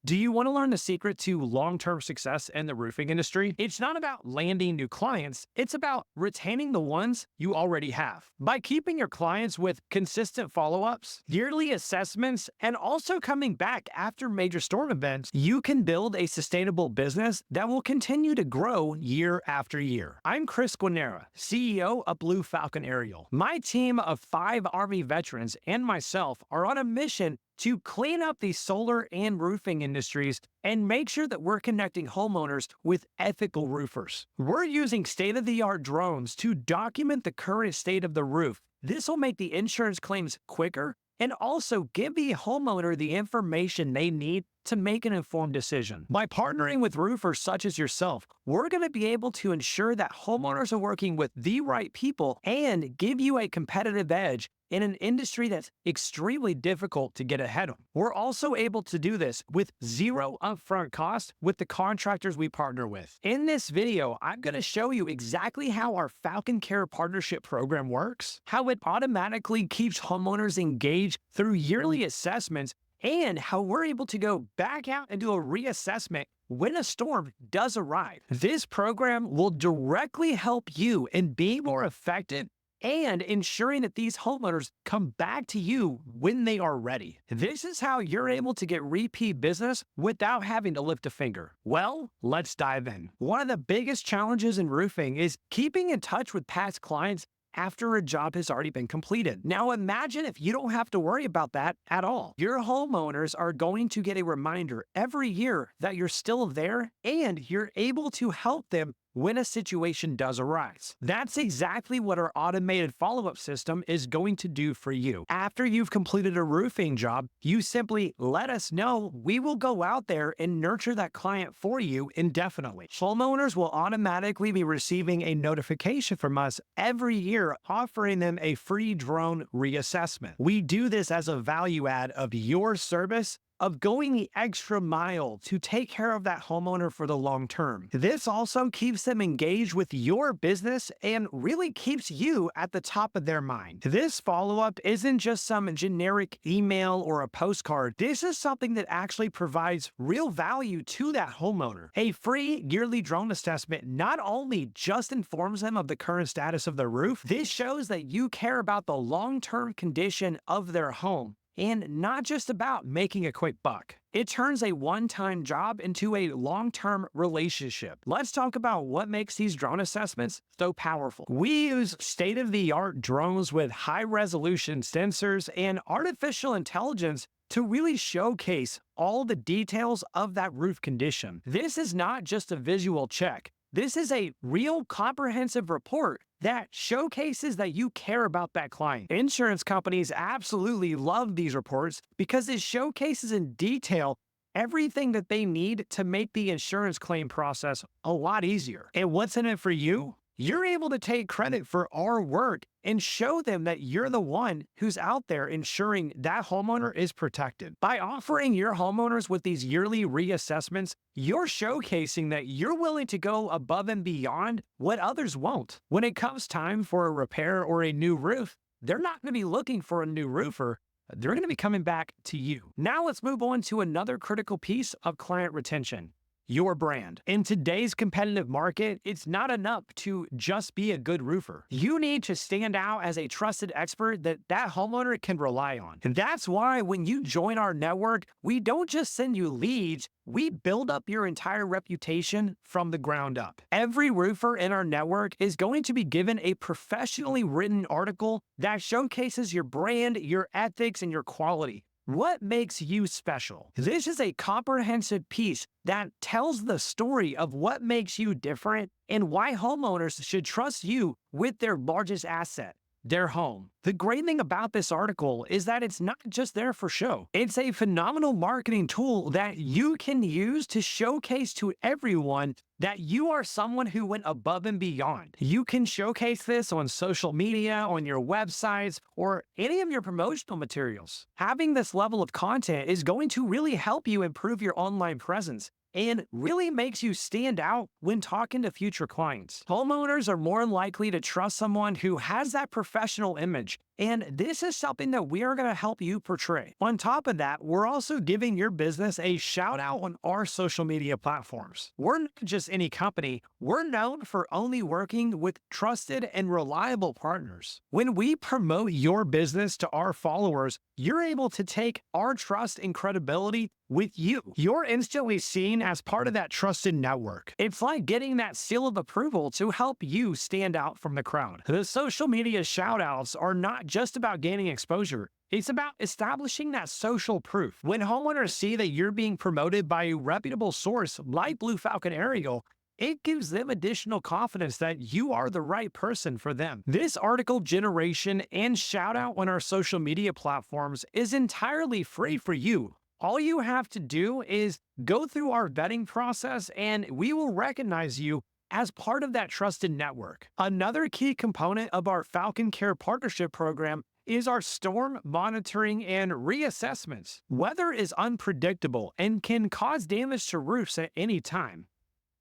Do you want to learn the secret to long-term success in the roofing industry? It's not about landing new clients, it's about retaining the ones you already have. By keeping your clients with consistent follow-ups, yearly assessments, and also coming back after major storm events, you can build a sustainable business that will continue to grow year after year. I'm Chris Guanera, CEO of Blue Falcon Aerial. My team of 5 Army veterans and myself are on a mission to clean up the solar and roofing industries and make sure that we're connecting homeowners with ethical roofers. We're using state-of-the-art drones to document the current state of the roof. This will make the insurance claims quicker and also give the homeowner the information they need to make an informed decision. By partnering with roofers such as yourself, we're going to be able to ensure that homeowners are working with the right people and give you a competitive edge in an industry that's extremely difficult to get ahead of. We're also able to do this with zero upfront cost with the contractors we partner with. In this video, I'm going to show you exactly how our FalconCare partnership program works, how it automatically keeps homeowners engaged through yearly assessments, and how we're able to go back out and do a reassessment when a storm does arrive. This program will directly help you in being more effective and ensuring that these homeowners come back to you when they are ready. This is how you're able to get repeat business without having to lift a finger. Well, let's dive in. One of the biggest challenges in roofing is keeping in touch with past clients after a job has already been completed. Now imagine if you don't have to worry about that at all. Your homeowners are going to get a reminder every year that you're still there and you're able to help them when a situation does arise. That's exactly what our automated follow-up system is going to do for you. After you've completed a roofing job, you simply let us know. We will go out there and nurture that client for you indefinitely. Homeowners will automatically be receiving a notification from us every year offering them a free drone reassessment. We do this as a value add of your service of going the extra mile to take care of that homeowner for the long term. This also keeps them engaged with your business and really keeps you at the top of their mind. This follow-up isn't just some generic email or a postcard. This is something that actually provides real value to that homeowner. A free yearly drone assessment not only just informs them of the current status of their roof, this shows that you care about the long-term condition of their home, and not just about making a quick buck. It turns a one-time job into a long-term relationship. Let's talk about what makes these drone assessments so powerful. We use state-of-the-art drones with high-resolution sensors and artificial intelligence to really showcase all the details of that roof condition. This is not just a visual check. This is a real comprehensive report that showcases that you care about that client. Insurance companies absolutely love these reports because it showcases in detail everything that they need to make the insurance claim process a lot easier. And what's in it for you? You're able to take credit for our work and show them that you're the one who's out there ensuring that homeowner is protected. By offering your homeowners with these yearly reassessments, you're showcasing that you're willing to go above and beyond what others won't. When it comes time for a repair or a new roof, they're not going to be looking for a new roofer. They're going to be coming back to you. Now let's move on to another critical piece of client retention: your brand. In today's competitive market, it's not enough to just be a good roofer. You need to stand out as a trusted expert that homeowner can rely on. And that's why when you join our network, we don't just send you leads, we build up your entire reputation from the ground up. Every roofer in our network is going to be given a professionally written article that showcases your brand, your ethics, and your quality. What makes you special? This is a comprehensive piece that tells the story of what makes you different and why homeowners should trust you with their largest asset, their home. The great thing about this article is that it's not just there for show. It's a phenomenal marketing tool that you can use to showcase to everyone that you are someone who went above and beyond. You can showcase this on social media, on your websites, or any of your promotional materials. Having this level of content is going to really help you improve your online presence and really makes you stand out when talking to future clients. Homeowners are more likely to trust someone who has that professional image And this is something that we are going to help you portray. On top of that, we're also giving your business a shout out on our social media platforms. We're not just any company, we're known for only working with trusted and reliable partners. When we promote your business to our followers, you're able to take our trust and credibility with you. You're instantly seen as part of that trusted network. It's like getting that seal of approval to help you stand out from the crowd. The social media shout-outs are not just about gaining exposure. It's about establishing that social proof. When homeowners see that you're being promoted by a reputable source like Blue Falcon Aerial, it gives them additional confidence that you are the right person for them. This article generation and shout out on our social media platforms is entirely free for you. All you have to do is go through our vetting process and we will recognize you as part of that trusted network. Another key component of our FalconCare partnership program is our storm monitoring and reassessments. Weather is unpredictable and can cause damage to roofs at any time.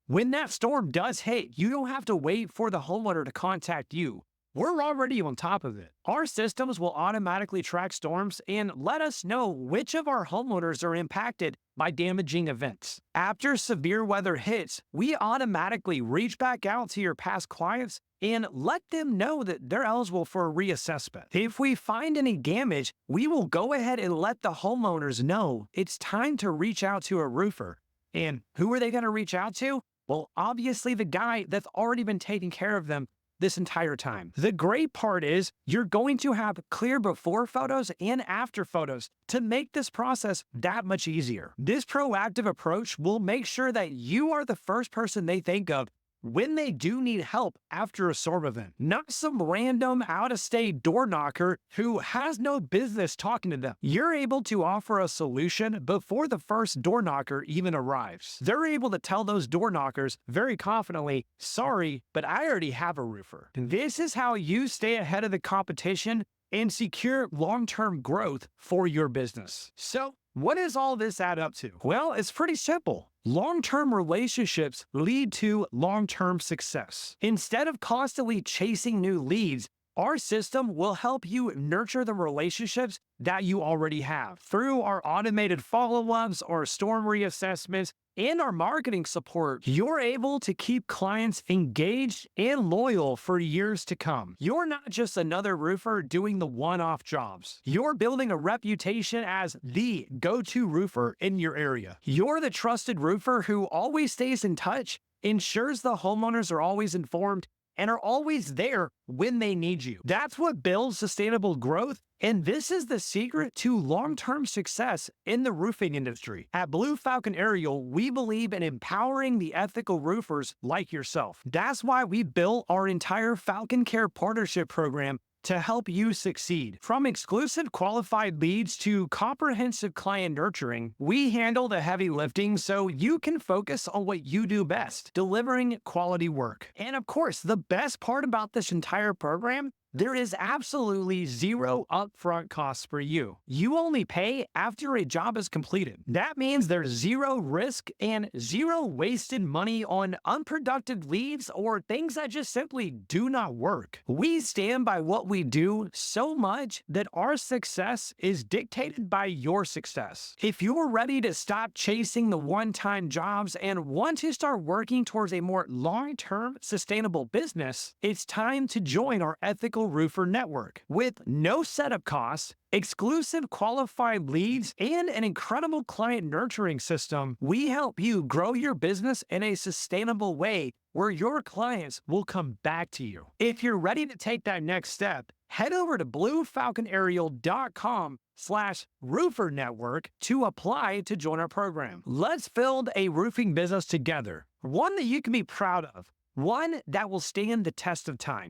When that storm does hit, you don't have to wait for the homeowner to contact you. We're already on top of it. Our systems will automatically track storms and let us know which of our homeowners are impacted by damaging events. After severe weather hits, we automatically reach back out to your past clients and let them know that they're eligible for a reassessment. If we find any damage, we will go ahead and let the homeowners know it's time to reach out to a roofer. And who are they going to reach out to? Well, obviously the guy that's already been taking care of them this entire time. The great part is you're going to have clear before photos and after photos to make this process that much easier. This proactive approach will make sure that you are the first person they think of when they do need help after a storm event, not some random out-of-state door knocker who has no business talking to them. You're able to offer a solution before the first door knocker even arrives. They're able to tell those door knockers very confidently, sorry, but I already have a roofer. This is how you stay ahead of the competition and secure long-term growth for your business. So, what does all this add up to? Well, it's pretty simple. Long-term relationships lead to long-term success. Instead of constantly chasing new leads, our system will help you nurture the relationships that you already have. Through our automated follow-ups, our storm reassessments, and our marketing support, you're able to keep clients engaged and loyal for years to come. You're not just another roofer doing the one-off jobs. You're building a reputation as the go-to roofer in your area. You're the trusted roofer who always stays in touch, ensures the homeowners are always informed, and are always there when they need you. That's what builds sustainable growth, and this is the secret to long-term success in the roofing industry. At Blue Falcon Aerial, we believe in empowering the ethical roofers like yourself. That's why we built our entire FalconCare partnership program to help you succeed. From exclusive qualified leads to comprehensive client nurturing, we handle the heavy lifting so you can focus on what you do best, delivering quality work. And of course, the best part about this entire program, there is absolutely zero upfront costs for you. You only pay after a job is completed. That means there's zero risk and zero wasted money on unproductive leads or things that just simply do not work. We stand by what we do so much that our success is dictated by your success. If you're ready to stop chasing the one-time jobs and want to start working towards a more long-term sustainable business, it's time to join our ethical roofer network. With no setup costs, exclusive qualified leads, and an incredible client nurturing system, we help you grow your business in a sustainable way where your clients will come back to you. If you're ready to take that next step, head over to bluefalconaerial.com/roofer network to apply to join our program. Let's build a roofing business together, one that you can be proud of, one that will stand the test of time.